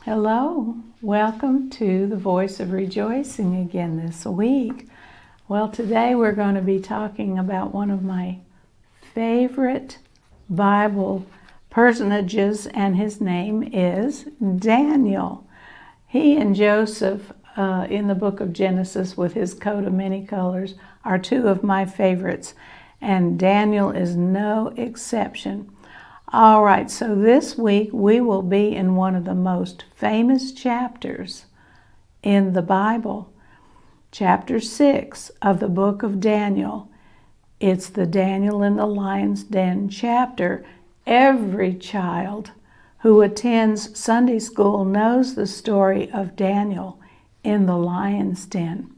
Hello, welcome to the Voice of Rejoicing again this week. Well, today we're going to be talking about one of my favorite Bible personages, and his name is Daniel. He and Joseph in the book of Genesis with his coat of many colors are two of my favorites, and Daniel is no exception. All right, so this week we will be in one of the most famous chapters in the Bible, chapter 6 of the book of Daniel. It's the Daniel in the Lion's Den chapter. Every child who attends Sunday school knows the story of Daniel in the Lion's Den.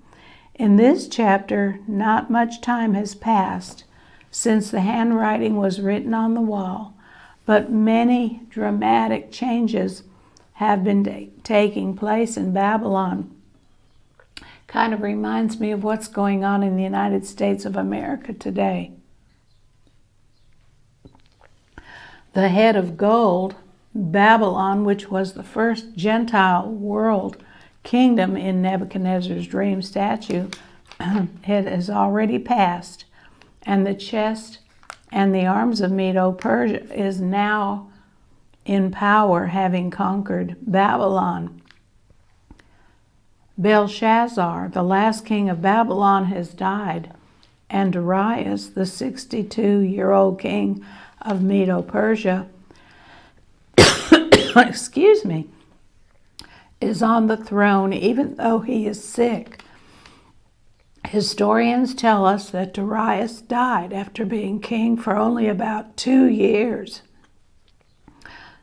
In this chapter, not much time has passed since the handwriting was written on the wall, but many dramatic changes have been taking place in Babylon. Kind of reminds me of what's going on in the United States of America today. The head of gold, Babylon, which was the first Gentile world kingdom in Nebuchadnezzar's dream statue, it has already passed, and the chest and the arms of Medo-Persia is now in power, having conquered Babylon. Belshazzar, the last king of Babylon, has died, and Darius, the 62-year-old king of Medo-Persia, excuse me, is on the throne even though he is sick. Historians tell us that Darius died after being king for only about 2 years.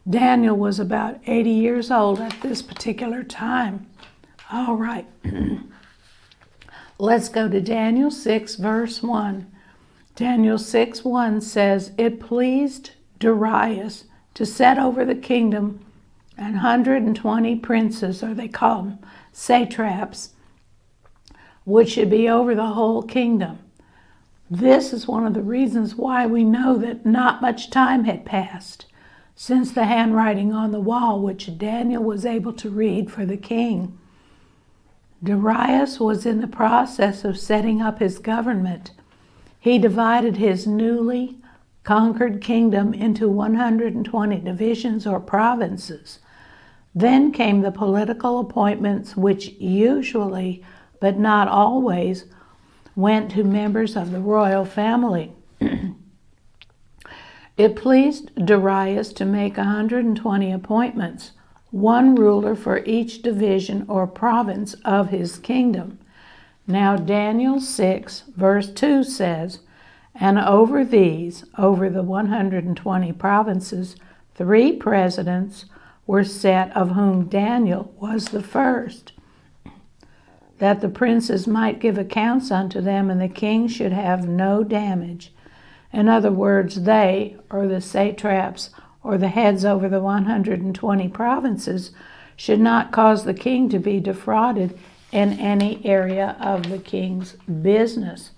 Daniel was about 80 years old at this particular time. All right, let's go to Daniel 6, verse 1. Daniel 6:1 says, "It pleased Darius to set over the kingdom 120 princes," or they call them satraps, which should be over the whole kingdom. This is one of the reasons why we know that not much time had passed since the handwriting on the wall, which Daniel was able to read for the king. Darius was in the process of setting up his government. He divided his newly conquered kingdom into 120 divisions or provinces. Then came the political appointments, which usually, but not always, went to members of the royal family. It pleased Darius to make 120 appointments, one ruler for each division or province of his kingdom. Now Daniel 6, verse 2 says, "And over these, over the 120 provinces, 3 presidents were set, of whom Daniel was the first, that the princes might give accounts unto them, and the king should have no damage." In other words, they, or the satraps, or the heads over the 120 provinces, should not cause the king to be defrauded in any area of the king's business.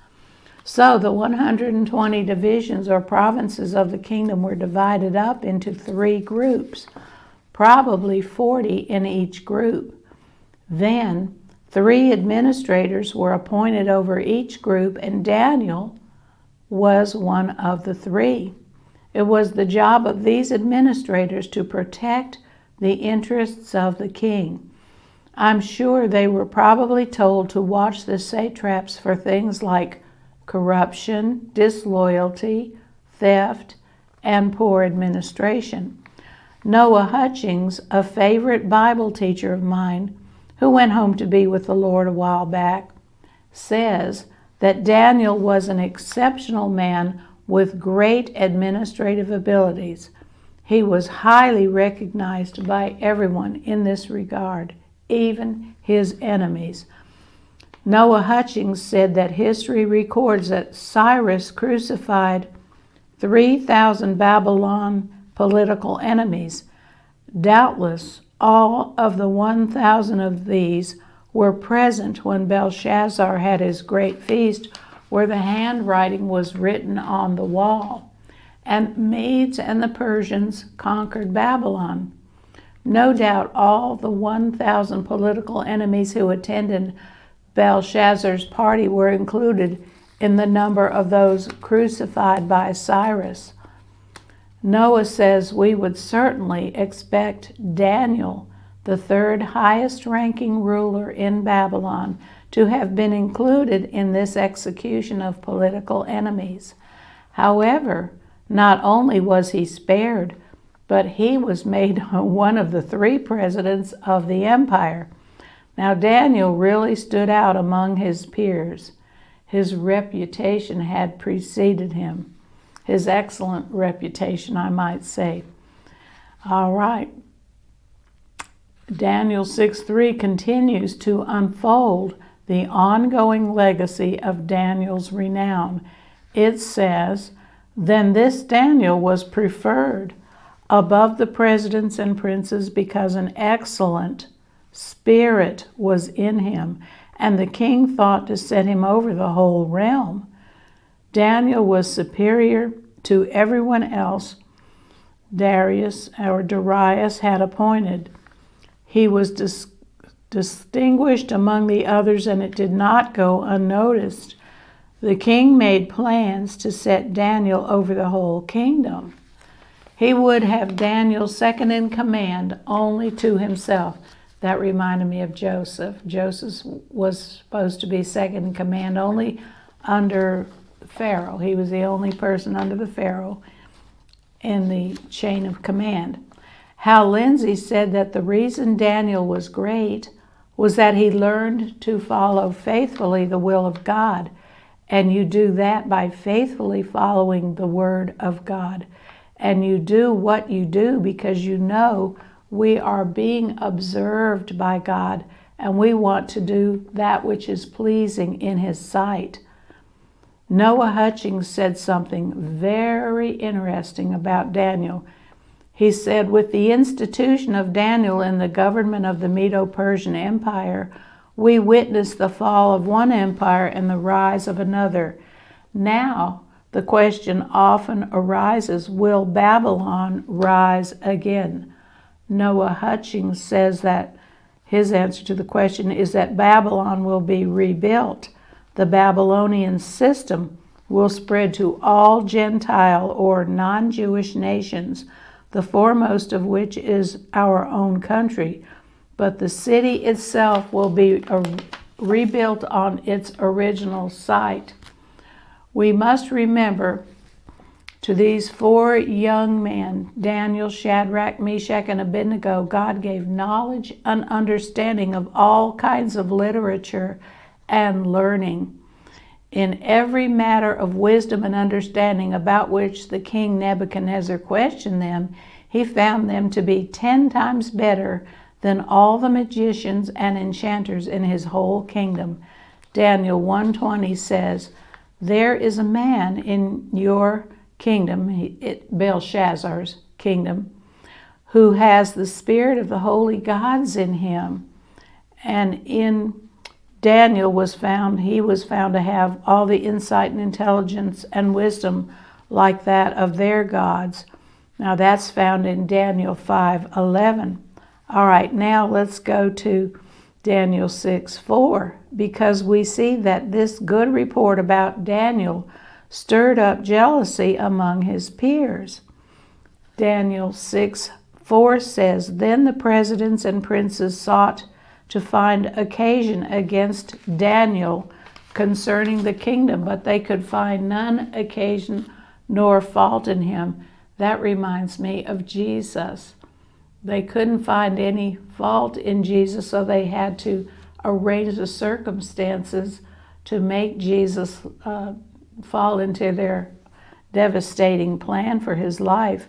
So the 120 divisions or provinces of the kingdom were divided up into 3 groups, probably 40 in each group. Then 3 administrators were appointed over each group, and Daniel was one of the 3. It was the job of these administrators to protect the interests of the king. I'm sure they were probably told to watch the satraps for things like corruption, disloyalty, theft, and poor administration. Noah Hutchings, a favorite Bible teacher of mine, who went home to be with the Lord a while back, says that Daniel was an exceptional man with great administrative abilities. He was highly recognized by everyone in this regard, even his enemies. Noah Hutchings said that history records that Cyrus crucified 3,000 Babylon political enemies. Doubtless, all of the 1,000 of these were present when Belshazzar had his great feast, where the handwriting was written on the wall, and Medes and the Persians conquered Babylon. No doubt all the 1,000 political enemies who attended Belshazzar's party were included in the number of those crucified by Cyrus. Noah says we would certainly expect Daniel, the third highest ranking ruler in Babylon, to have been included in this execution of political enemies. However, not only was he spared, but he was made one of the 3 presidents of the empire. Now Daniel really stood out among his peers. His reputation had preceded him. His excellent reputation, I might say. All right. Daniel 6:3 continues to unfold the ongoing legacy of Daniel's renown. It says, "Then this Daniel was preferred above the presidents and princes because an excellent spirit was in him, and the king thought to set him over the whole realm." Daniel was superior to everyone else Darius had appointed. He was distinguished among the others, and it did not go unnoticed. The king made plans to set Daniel over the whole kingdom. He would have Daniel second in command only to himself. That reminded me of Joseph. Joseph was supposed to be second in command only under Pharaoh. He was the only person under the Pharaoh in the chain of command. Hal Lindsey said that the reason Daniel was great was that he learned to follow faithfully the will of God. And you do that by faithfully following the word of God. And you do what you do because you know we are being observed by God, and we want to do that which is pleasing in his sight. Noah Hutchings said something very interesting about Daniel. He said, "With the institution of Daniel in the government of the Medo-Persian Empire, we witnessed the fall of one empire and the rise of another. Now, the question often arises, will Babylon rise again?" Noah Hutchings says that his answer to the question is that Babylon will be rebuilt. The Babylonian system will spread to all Gentile or non-Jewish nations, the foremost of which is our own country. But the city itself will be rebuilt on its original site. We must remember to these 4 young men, Daniel, Shadrach, Meshach, and Abednego, God gave knowledge and understanding of all kinds of literature and learning. In every matter of wisdom and understanding about which the king Nebuchadnezzar questioned them, he found them to be 10 times better than all the magicians and enchanters in his whole kingdom. Daniel 1:20 says, "There is a man in your kingdom," Belshazzar's kingdom, "who has the spirit of the holy gods in him." And in Daniel he was found to have all the insight and intelligence and wisdom like that of their gods. Now that's found in Daniel 5:11. All right, now let's go to Daniel 6:4, because we see that this good report about Daniel stirred up jealousy among his peers. Daniel 6:4 says, "Then the presidents and princes sought to find occasion against Daniel concerning the kingdom, but they could find none occasion nor fault in him." That reminds me of Jesus. They couldn't find any fault in Jesus, so they had to arrange the circumstances to make Jesus fall into their devastating plan for his life.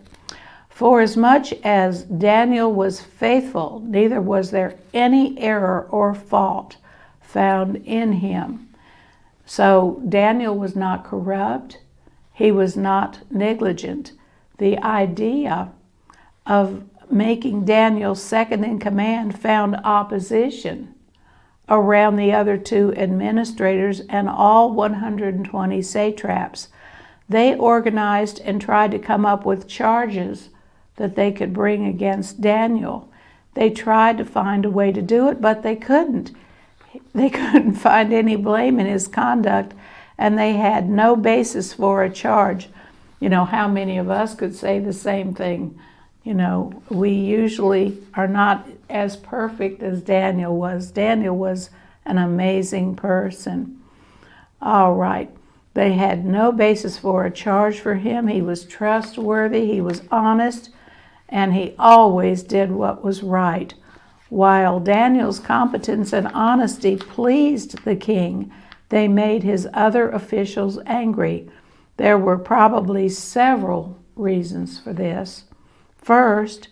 "For as much as Daniel was faithful, neither was there any error or fault found in him." So Daniel was not corrupt. He was not negligent. The idea of making Daniel second in command found opposition around the other 2 administrators and all 120 satraps. They organized and tried to come up with charges that they could bring against Daniel. They tried to find a way to do it, but they couldn't. They couldn't find any blame in his conduct, and they had no basis for a charge. You know, how many of us could say the same thing? You know, we usually are not as perfect as Daniel was. Daniel was an amazing person. All right. They had no basis for a charge for him. He was trustworthy, he was honest, and he always did what was right. While Daniel's competence and honesty pleased the king, they made his other officials angry. There were probably several reasons for this. First,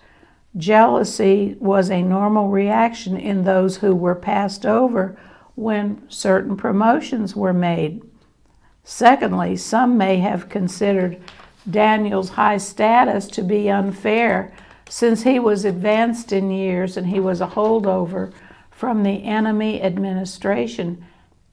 jealousy was a normal reaction in those who were passed over when certain promotions were made. Secondly, some may have considered Daniel's high status to be unfair, since he was advanced in years and he was a holdover from the enemy administration,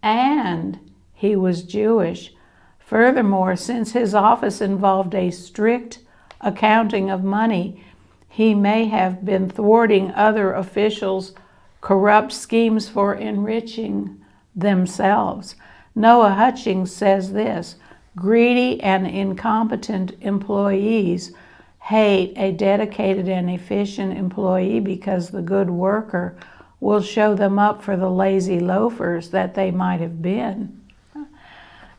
and he was Jewish. Furthermore, since his office involved a strict accounting of money, he may have been thwarting other officials' corrupt schemes for enriching themselves. Noah Hutchings says this: greedy and incompetent employees hate a dedicated and efficient employee because the good worker will show them up for the lazy loafers that they might have been.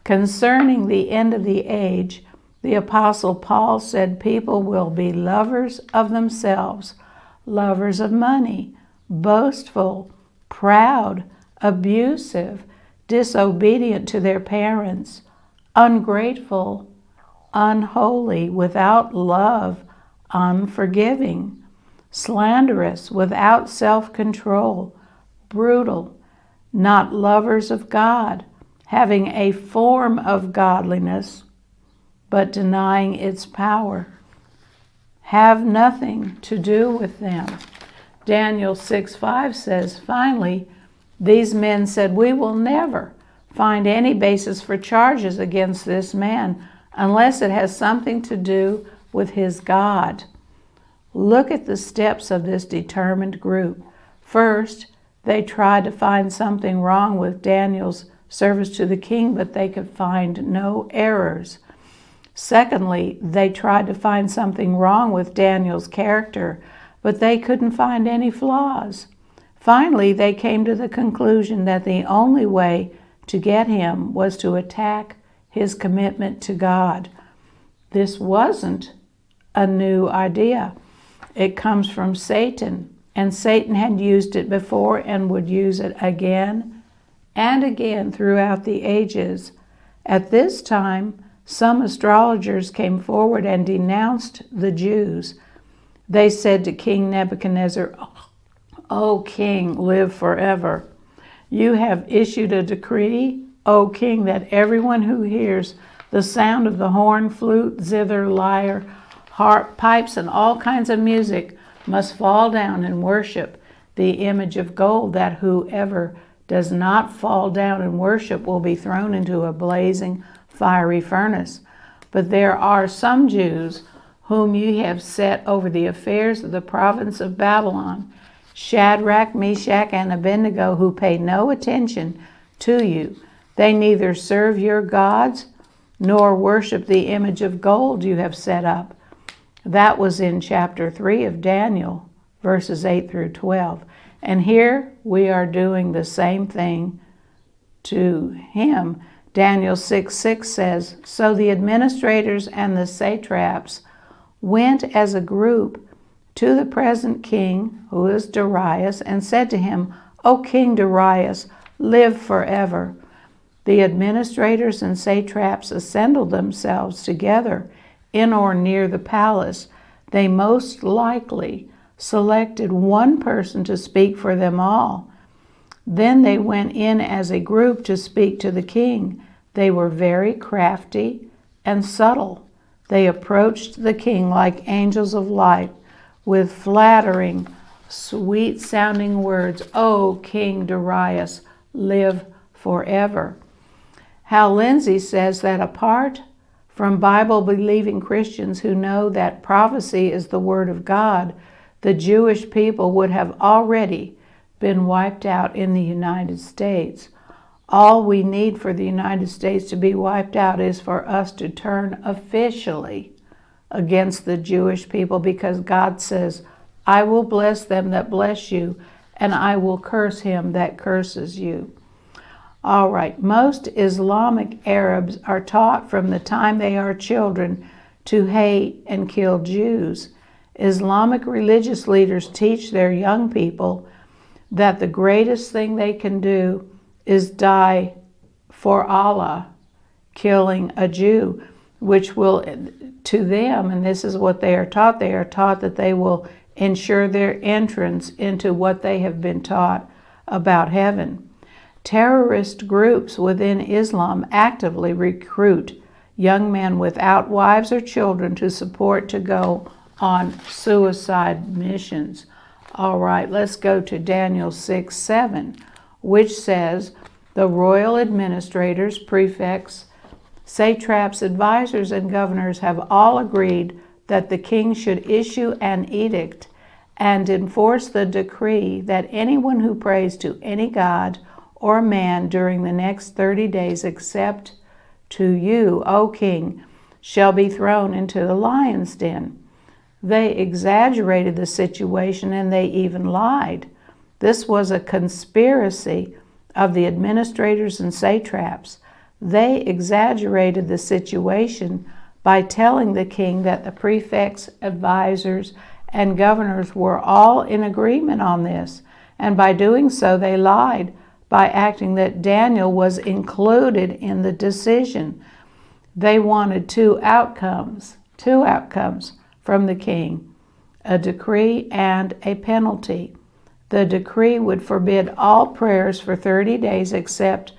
Concerning the end of the age, the Apostle Paul said people will be lovers of themselves, lovers of money, boastful, proud, abusive, disobedient to their parents, ungrateful, unholy, without love, unforgiving, slanderous, without self-control, brutal, not lovers of God, having a form of godliness, but denying its power. Have nothing to do with them. Daniel 6:5 says, finally, these men said, we will never find any basis for charges against this man unless it has something to do with his God. Look at the steps of this determined group. First, they tried to find something wrong with Daniel's service to the king, but they could find no errors. Secondly, they tried to find something wrong with Daniel's character, but they couldn't find any flaws. Finally, they came to the conclusion that the only way to get him was to attack his commitment to God. This wasn't a new idea. It comes from Satan, and Satan had used it before and would use it again and again throughout the ages. At this time, some astrologers came forward and denounced the Jews. They said to King Nebuchadnezzar, O king, live forever. You have issued a decree, O king, that everyone who hears the sound of the horn, flute, zither, lyre, harp, pipes, and all kinds of music must fall down and worship the image of gold, that whoever does not fall down and worship will be thrown into a blazing fiery furnace. But there are some Jews whom you have set over the affairs of the province of Babylon, Shadrach, Meshach, and Abednego, who pay no attention to you. They neither serve your gods nor worship the image of gold you have set up. That was in chapter 3 of Daniel, verses 8 through 12. And here we are doing the same thing to him. Daniel 6:6 says, so the administrators and the satraps went as a group to the present king, who is Darius, and said to him, O King Darius, live forever. The administrators and satraps assembled themselves together in or near the palace. They most likely selected one person to speak for them all. Then they went in as a group to speak to the king. They were very crafty and subtle. They approached the king like angels of light, with flattering, sweet-sounding words, O King Darius, live forever. Hal Lindsey says that apart from Bible-believing Christians who know that prophecy is the Word of God, the Jewish people would have already been wiped out in the United States. All we need for the United States to be wiped out is for us to turn officially against the Jewish people, because God says, I will bless them that bless you, and I will curse him that curses you. All right, most Islamic Arabs are taught from the time they are children to hate and kill Jews. Islamic religious leaders teach their young people that the greatest thing they can do is die for Allah, killing a Jew, which will, to them, and this is what they are taught that they will ensure their entrance into what they have been taught about heaven. Terrorist groups within Islam actively recruit young men without wives or children to support to go on suicide missions. All right, let's go to Daniel 6:7, which says, the royal administrators, prefects, satraps, advisors, and governors have all agreed that the king should issue an edict and enforce the decree that anyone who prays to any god or man during the next 30 days except to you, O king, shall be thrown into the lion's den. They exaggerated the situation, and they even lied. This was a conspiracy of the administrators and satraps. They exaggerated the situation by telling the king that the prefects, advisors, and governors were all in agreement on this, and by doing so they lied by acting that Daniel was included in the decision. They wanted two outcomes from the king, a decree and a penalty. The decree would forbid all prayers for 30 days except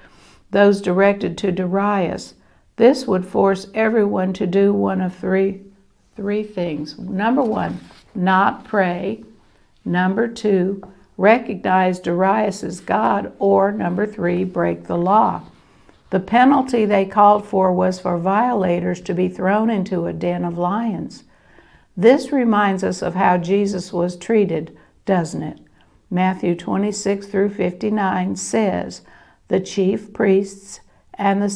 those directed to Darius. This would force everyone to do one of three things. Number one, not pray. Number two, recognize Darius as God. Or number three, break the law. The penalty they called for was for violators to be thrown into a den of lions. This reminds us of how Jesus was treated, doesn't it? Matthew 26 through 59 says, the chief priests and the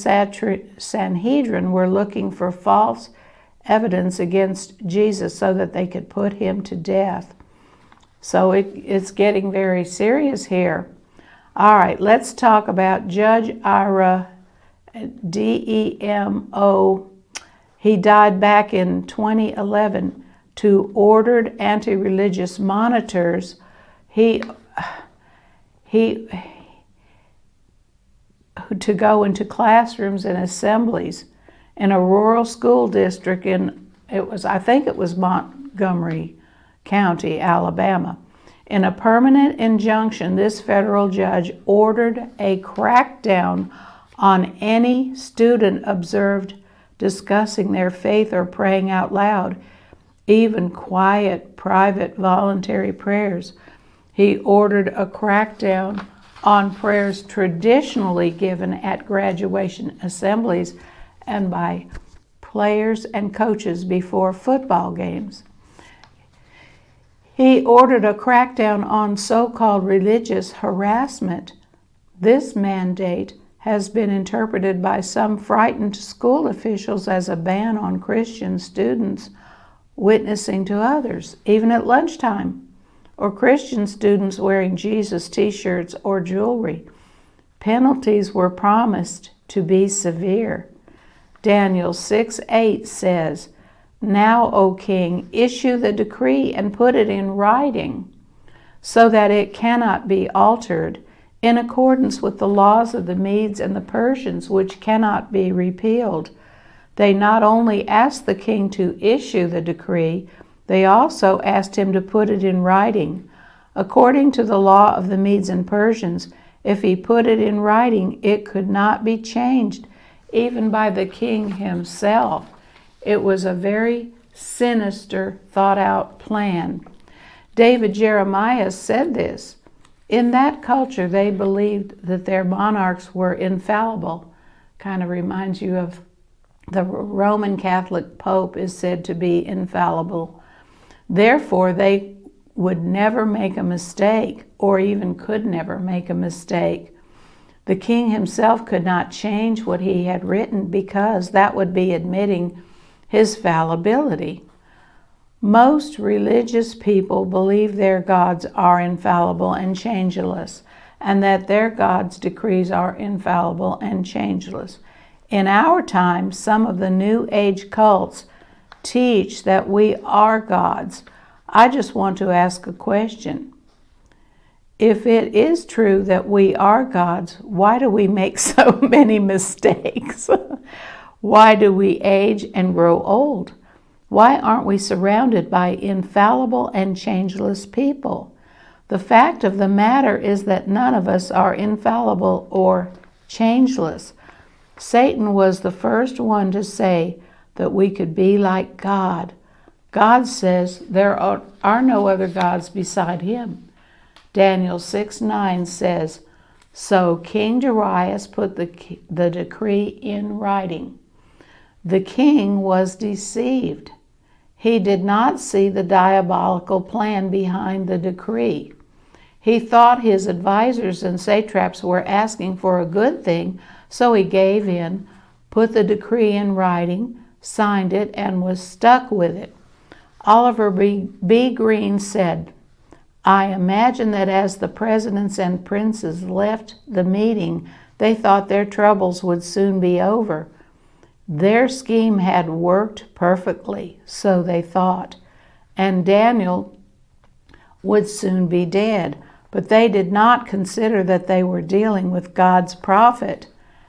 Sanhedrin were looking for false evidence against Jesus so that they could put him to death. So it's getting very serious here. All right, let's talk about Judge Ira Demo. He died back in 2011 to ordered anti-religious monitors. To go into classrooms and assemblies in a rural school district I think it was Montgomery County, Alabama. In a permanent injunction, this federal judge ordered a crackdown on any student observed discussing their faith or praying out loud, even quiet, private, voluntary prayers. He ordered a crackdown on prayers traditionally given at graduation assemblies and by players and coaches before football games. He ordered a crackdown on so-called religious harassment. This mandate has been interpreted by some frightened school officials as a ban on Christian students witnessing to others, even at lunchtime, or Christian students wearing Jesus t-shirts or jewelry. Penalties were promised to be severe. Daniel 6:8 says, now, O king, issue the decree and put it in writing so that it cannot be altered, in accordance with the laws of the Medes and the Persians, which cannot be repealed. They not only asked the king to issue the decree, they also asked him to put it in writing. According to the law of the Medes and Persians, if he put it in writing, it could not be changed, even by the king himself. It was a very sinister, thought-out plan. David Jeremiah said this. In that culture, they believed that their monarchs were infallible. Kind of reminds you of the Roman Catholic Pope is said to be infallible. Therefore, they would never make a mistake, or even could never make a mistake. The king himself could not change what he had written because that would be admitting his fallibility. Most religious people believe their gods are infallible and changeless, and that their God's decrees are infallible and changeless. In our time, some of the New Age cults teach that we are gods. I just want to ask a question. If it is true that we are gods, why do we make so many mistakes? Why do we age and grow old? Why aren't we surrounded by infallible and changeless people? The fact of the matter is that none of us are infallible or changeless. Satan was the first one to say that we could be like God. God says there are no other gods beside him. Daniel 6:9 says, "So King Darius put the decree in writing." The king was deceived. He did not see the diabolical plan behind the decree. He thought his advisors and satraps were asking for a good thing, so he gave in, put the decree in writing, signed it, and was stuck with it. Oliver B. Greene said, "I imagine that as the presidents and princes left the meeting, they thought their troubles would soon be over. Their scheme had worked perfectly, so they thought, and Daniel would soon be dead. But they did not consider that they were dealing with God's prophet,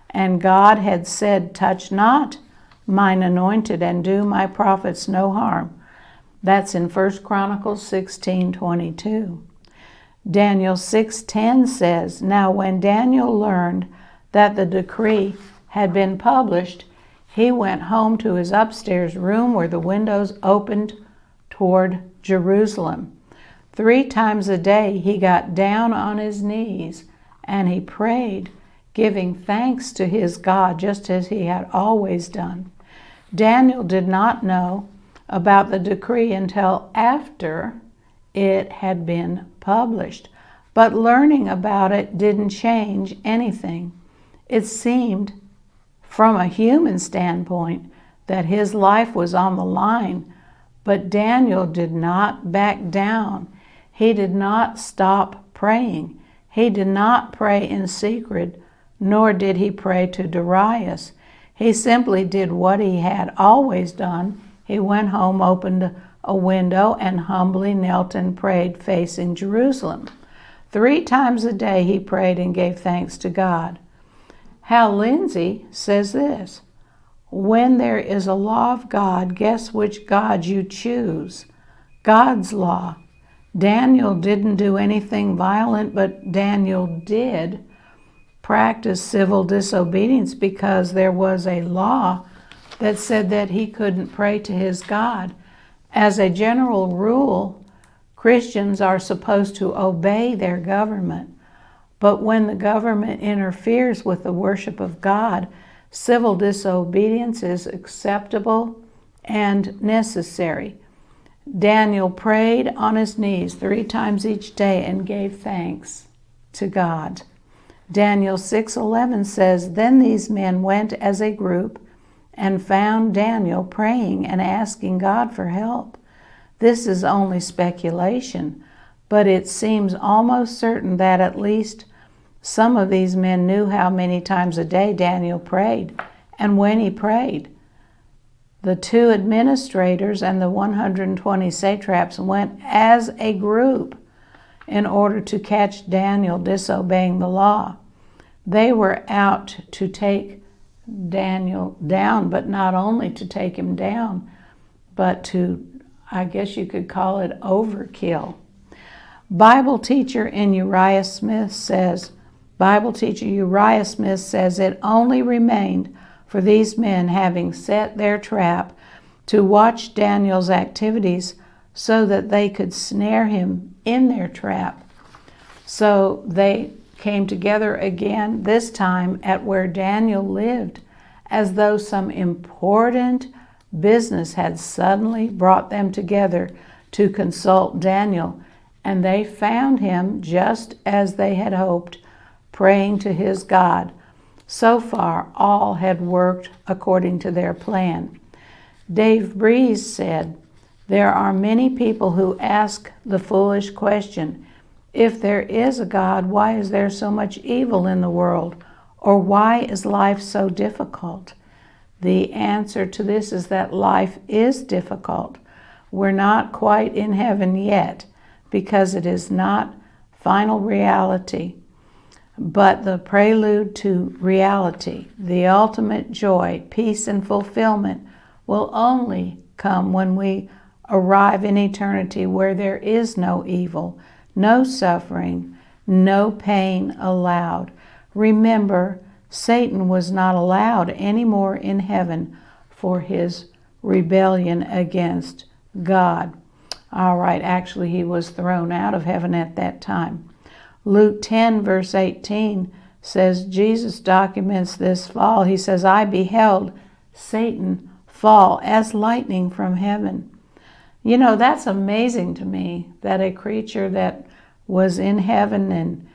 and God had said, 'Touch not mine anointed and do my prophets no harm.'" That's in 1 Chronicles 16:22. Daniel 6:10 says, "Now when Daniel learned that the decree had been published, he went home to his upstairs room where the windows opened toward Jerusalem. 3 times a day he got down on his knees and he prayed, giving thanks to his God just as he had always done." Daniel did not know about the decree until after it had been published, but learning about it didn't change anything. It seemed, from a human standpoint, that his life was on the line, but Daniel did not back down. He did not stop praying. He did not pray in secret, nor did he pray to Darius. He simply did what he had always done. He went home, opened a window, and humbly knelt and prayed facing Jerusalem. 3 times a day he prayed and gave thanks to God. Hal Lindsey says this, "When there is a law of God, guess which God you choose? God's law. Daniel didn't do anything violent, but Daniel did practice civil disobedience because there was a law that said that he couldn't pray to his God. As a general rule, Christians are supposed to obey their government. But when the government interferes with the worship of God, civil disobedience is acceptable and necessary." Daniel prayed on his knees 3 times each day and gave thanks to God. Daniel 6:11 says, "Then these men went as a group and found Daniel praying and asking God for help." This is only speculation, but it seems almost certain that at least some of these men knew how many times a day Daniel prayed and when he prayed. The 2 administrators and the 120 satraps went as a group in order to catch Daniel disobeying the law. They were out to take Daniel down, but not only to take him down, but to, I guess you could call it, overkill. Bible teacher Uriah Smith says it only remained for these men, having set their trap, to watch Daniel's activities so that they could snare him in their trap. So they came together again, this time at where Daniel lived, as though some important business had suddenly brought them together to consult Daniel and they found him just as they had hoped, praying to his God. So far, all had worked according to their plan. Dave Breeze said, "There are many people who ask the foolish question, if there is a God, why is there so much evil in the world? Or why is life so difficult?" The answer to this is that life is difficult. We're not quite in heaven yet because it is not final reality, but the prelude to reality. The ultimate joy, peace, and fulfillment will only come when we arrive in eternity where there is no evil, no suffering, no pain allowed. Remember, Satan was not allowed anymore in heaven for his rebellion against God. All right, actually, he was thrown out of heaven at that time. Luke 10, verse 18 says, Jesus documents this fall. He says, "I beheld Satan fall as lightning from heaven." You know, that's amazing to me, that a creature that was in heaven and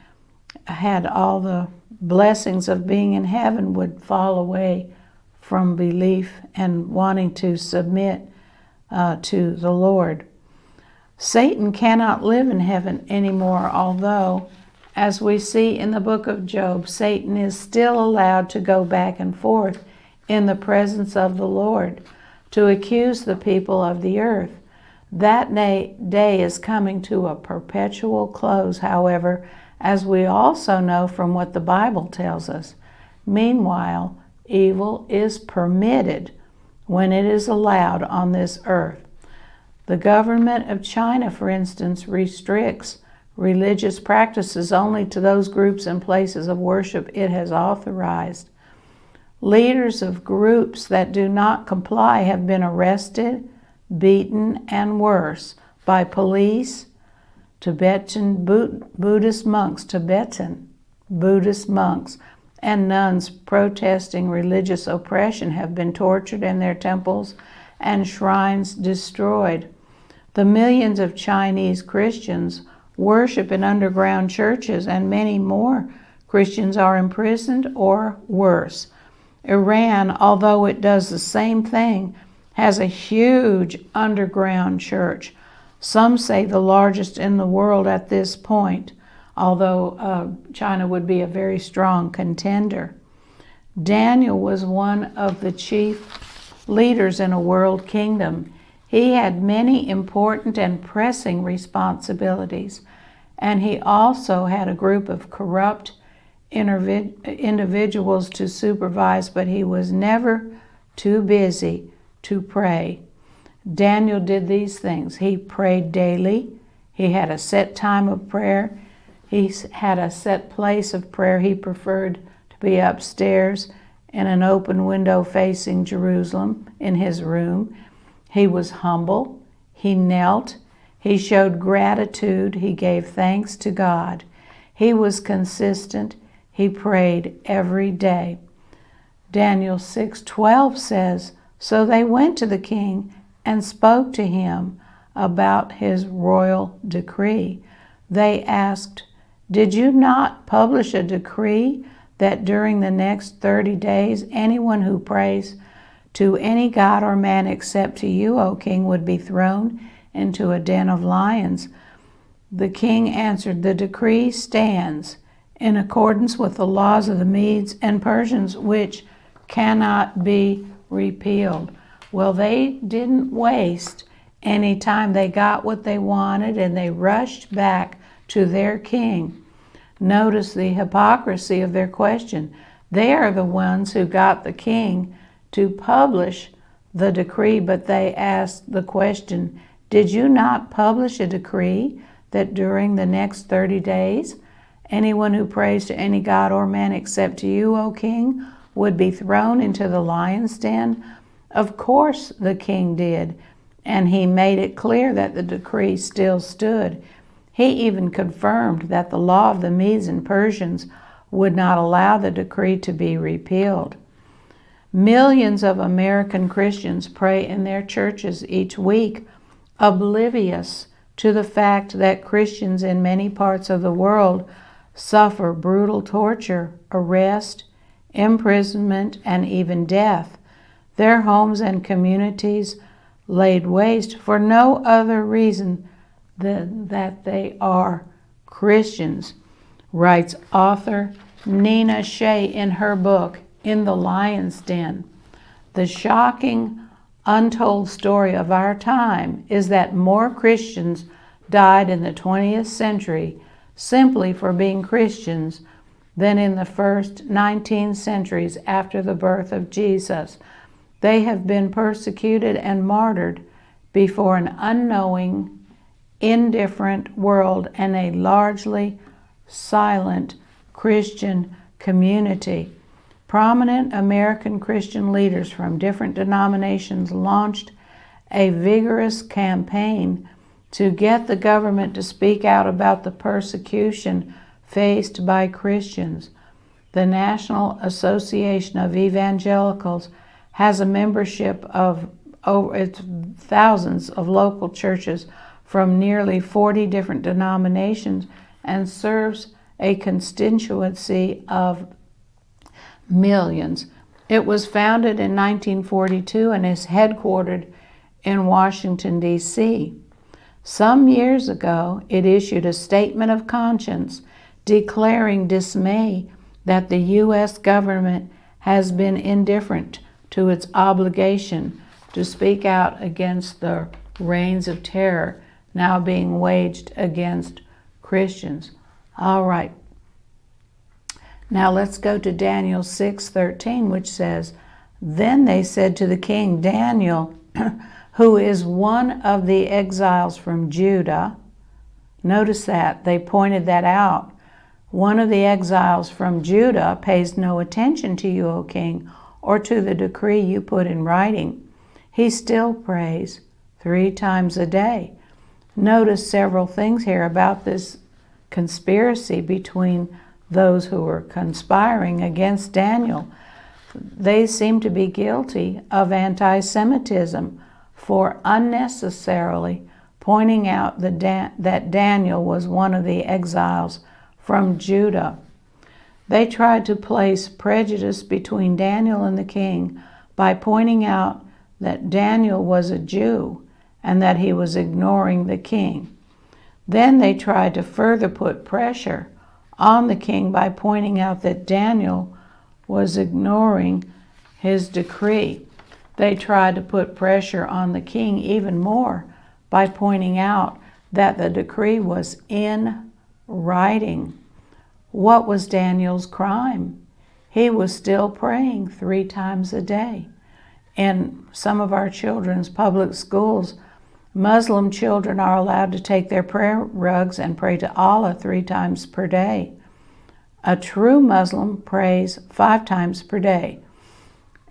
had all the blessings of being in heaven would fall away from belief and wanting to submit to the Lord. Satan cannot live in heaven anymore, although, as we see in the book of Job, Satan is still allowed to go back and forth in the presence of the Lord to accuse the people of the earth. That day is coming to a perpetual close, however, as we also know from what the Bible tells us. Meanwhile, evil is permitted when it is allowed on this earth. The government of China, for instance, restricts religious practices only to those groups and places of worship it has authorized. Leaders of groups that do not comply have been arrested, beaten, and worse by police. Tibetan Buddhist monks and nuns protesting religious oppression have been tortured and their temples and shrines destroyed. The millions of Chinese Christians worship in underground churches, and many more Christians are imprisoned or worse. Iran, although it does the same thing, has a huge underground church. Some say the largest in the world at this point, although China would be a very strong contender. Daniel was one of the chief leaders in a world kingdom. He had many important and pressing responsibilities, and he also had a group of corrupt individuals to supervise, but he was never too busy to pray. Daniel did these things. He prayed daily. He had a set time of prayer. He had a set place of prayer. He preferred to be upstairs in an open window facing Jerusalem in his room. He was humble. He knelt. He showed gratitude. He gave thanks to God. He was consistent. He prayed every day. Daniel 6:12 says, "So they went to the king and spoke to him about his royal decree. They asked, 'Did you not publish a decree that during the next 30 days anyone who prays to any god or man except to you, O king, would be thrown into a den of lions?' The king answered, 'The decree stands in accordance with the laws of the Medes and Persians, which cannot be repealed.'" Well, they didn't waste any time. They got what they wanted and they rushed back to their king. Notice the hypocrisy of their question. They are the ones who got the king to publish the decree, but they asked the question, "Did you not publish a decree that during the next 30 days, anyone who prays to any god or man except to you, O king, would be thrown into the lion's den?" Of course the king did, and he made it clear that the decree still stood. He even confirmed that the law of the Medes and Persians would not allow the decree to be repealed. Millions of American Christians pray in their churches each week, oblivious to the fact that Christians in many parts of the world suffer brutal torture, arrest, imprisonment, and even death, their homes and communities laid waste for no other reason than that they are Christians, writes author Nina Shea in her book, In the Lion's Den. The shocking, untold story of our time is that more Christians died in the 20th century simply for being Christians than in the first 19 centuries after the birth of Jesus. They have been persecuted and martyred before an unknowing, indifferent world and a largely silent Christian community. Prominent American Christian leaders from different denominations launched a vigorous campaign to get the government to speak out about the persecution faced by Christians. The National Association of Evangelicals has a membership of over thousands of local churches from nearly 40 different denominations and serves a constituency of millions. It was founded in 1942 and is headquartered in Washington, D.C. Some years ago, it issued a statement of conscience declaring dismay that the U.S. government has been indifferent to its obligation to speak out against the reigns of terror now being waged against Christians. All right. Now let's go to Daniel 6:13, which says, Then they said to the king, Daniel, who is one of the exiles from Judah. Notice that, they pointed that out. One of the exiles from Judah pays no attention to you, O king, or to the decree you put in writing. He still prays 3 times a day. Notice several things here about this conspiracy between those who were conspiring against Daniel. They seem to be guilty of anti-Semitism for unnecessarily pointing out that Daniel was one of the exiles from Judah. They tried to place prejudice between Daniel and the king by pointing out that Daniel was a Jew and that he was ignoring the king. Then they tried to further put pressure on the king by pointing out that Daniel was ignoring his decree. They tried to put pressure on the king even more by pointing out that the decree was in writing. What was Daniel's crime? He was still praying 3 times a day. In some of our children's public schools, Muslim children are allowed to take their prayer rugs and pray to Allah 3 times per day. A true Muslim prays 5 times per day.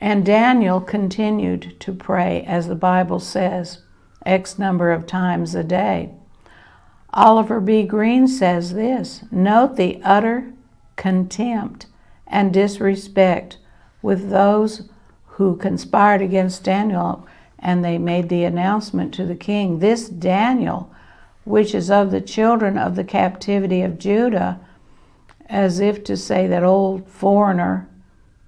And Daniel continued to pray, as the Bible says, X number of times a day. Oliver B. Green says this, note the utter contempt and disrespect with those who conspired against Daniel, and they made the announcement to the king, this Daniel, which is of the children of the captivity of Judah, as if to say that old foreigner.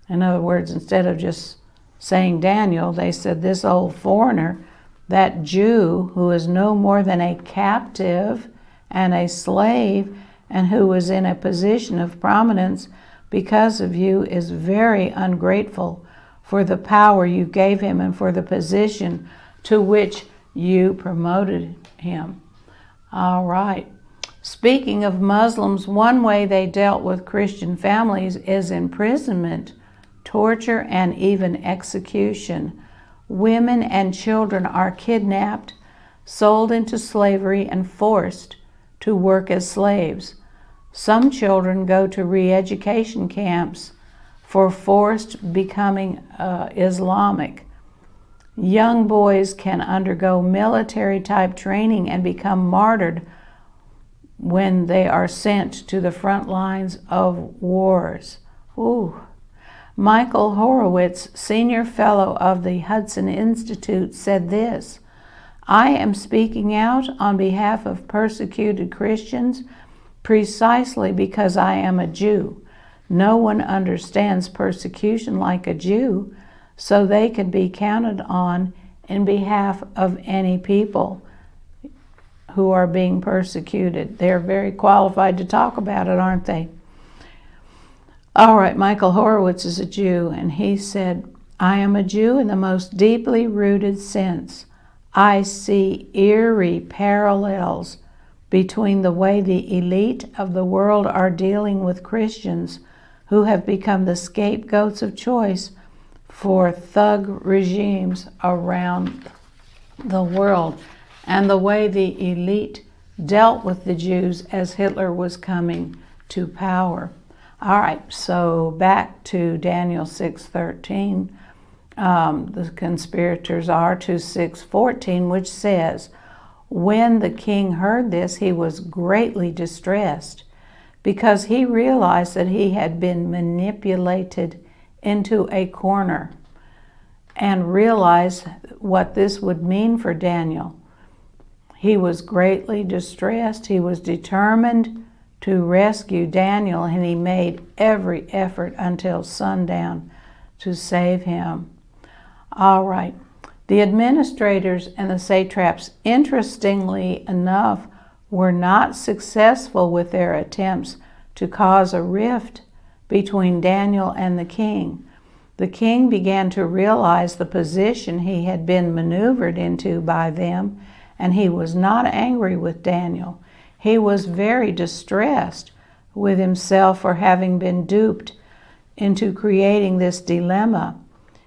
In other words, instead of just saying Daniel, they said this old foreigner, that Jew who is no more than a captive and a slave and who is in a position of prominence because of you, is very ungrateful for the power you gave him and for the position to which you promoted him. All right. Speaking of Muslims, one way they dealt with Christian families is imprisonment, torture, and even execution. Women and children are kidnapped, sold into slavery, and forced to work as slaves. Some children go to re-education camps for forced becoming Islamic. Young boys can undergo military-type training and become martyred when they are sent to the front lines of wars. Ooh. Michael Horowitz, senior fellow of the Hudson Institute, said this, I am speaking out on behalf of persecuted Christians precisely because I am a Jew. No one understands persecution like a Jew, so they can be counted on in behalf of any people who are being persecuted. They're very qualified to talk about it, aren't they? All right, Michael Horowitz is a Jew, and he said, I am a Jew in the most deeply rooted sense. I see eerie parallels between the way the elite of the world are dealing with Christians who have become the scapegoats of choice for thug regimes around the world, and the way the elite dealt with the Jews as Hitler was coming to power. All right, so back to Daniel 6:13. The conspirators are to 6:14, which says, when the king heard this, he was greatly distressed because he realized that he had been manipulated into a corner, and realized what this would mean for Daniel. He was greatly distressed. He was determined to rescue Daniel, and he made every effort until sundown to save him. All right. The administrators and the satraps, interestingly enough, were not successful with their attempts to cause a rift between Daniel and the king. The king began to realize the position he had been maneuvered into by them, and he was not angry with Daniel. He was very distressed with himself for having been duped into creating this dilemma.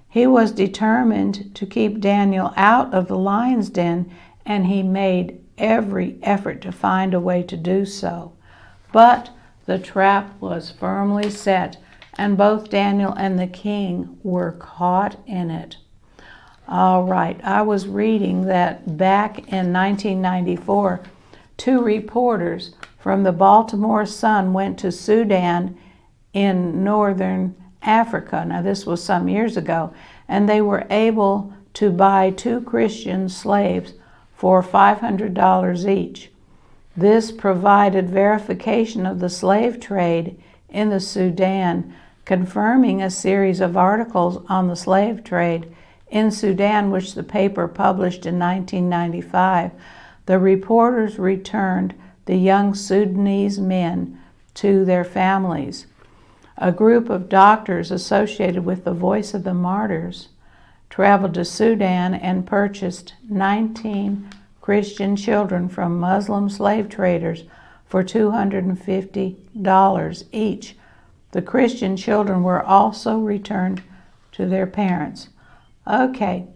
He was determined to keep Daniel out of the lion's den, and he made every effort to find a way to do so. But the trap was firmly set, and both Daniel and the king were caught in it. All right, I was reading that back in 1994, 2 reporters from the Baltimore Sun went to Sudan in northern Africa. Now, this was some years ago, and they were able to buy 2 Christian slaves for $500 each. This provided verification of the slave trade in the Sudan, confirming a series of articles on the slave trade in Sudan, which the paper published in 1995. The reporters returned the young Sudanese men to their families. A group of doctors associated with the Voice of the Martyrs traveled to Sudan and purchased 19 Christian children from Muslim slave traders for $250 each. The Christian children were also returned to their parents. Okay,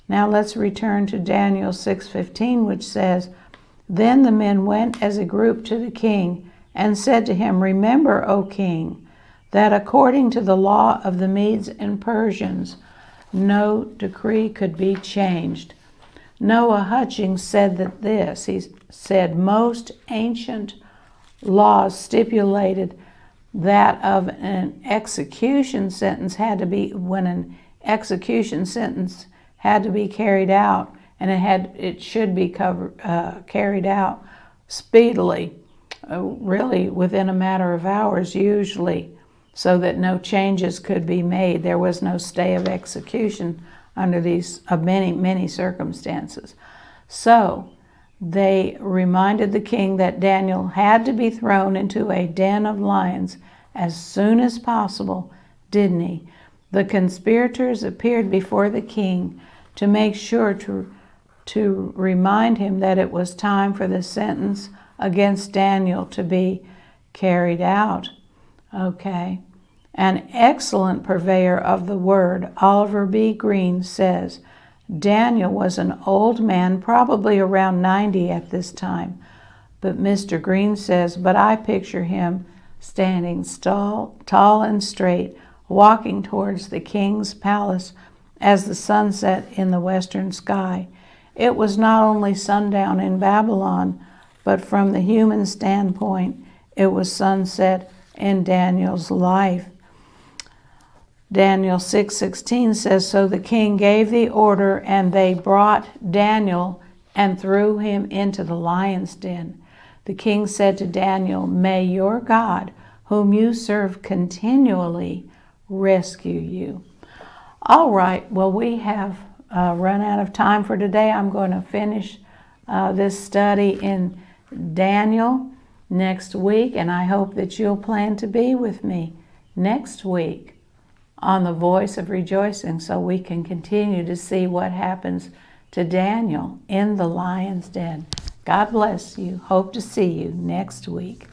now let's return to Daniel 6:15, which says, Then the men went as a group to the king and said to him, Remember, O king, that according to the law of the Medes and Persians, no decree could be changed. Noah Hutchings said that this, he said, most ancient laws stipulated that of an execution sentence had to be, when an execution sentence had to be carried out, and it should be carried out speedily, really within a matter of hours usually, so that no changes could be made. There was no stay of execution under these many circumstances. So they reminded the king that Daniel had to be thrown into a den of lions as soon as possible, didn't he? The conspirators appeared before the king to make sure to remind him that it was time for the sentence against Daniel to be carried out. Okay. An excellent purveyor of the word, Oliver B. Green, says, Daniel was an old man, probably around 90 at this time. But Mr. Green says, but I picture him standing tall and straight, walking towards the king's palace as the sun set in the western sky. It was not only sundown in Babylon, but from the human standpoint, it was sunset in Daniel's life. Daniel 6:16 says, So the king gave the order, and they brought Daniel and threw him into the lion's den. The king said to Daniel, "May your God, whom you serve continually, rescue you." All right, well, we have run out of time for today. I'm going to finish this study in Daniel next week, and I hope that you'll plan to be with me next week on the Voice of Rejoicing so we can continue to see what happens to Daniel in the lion's den. God bless you. Hope to see you next week.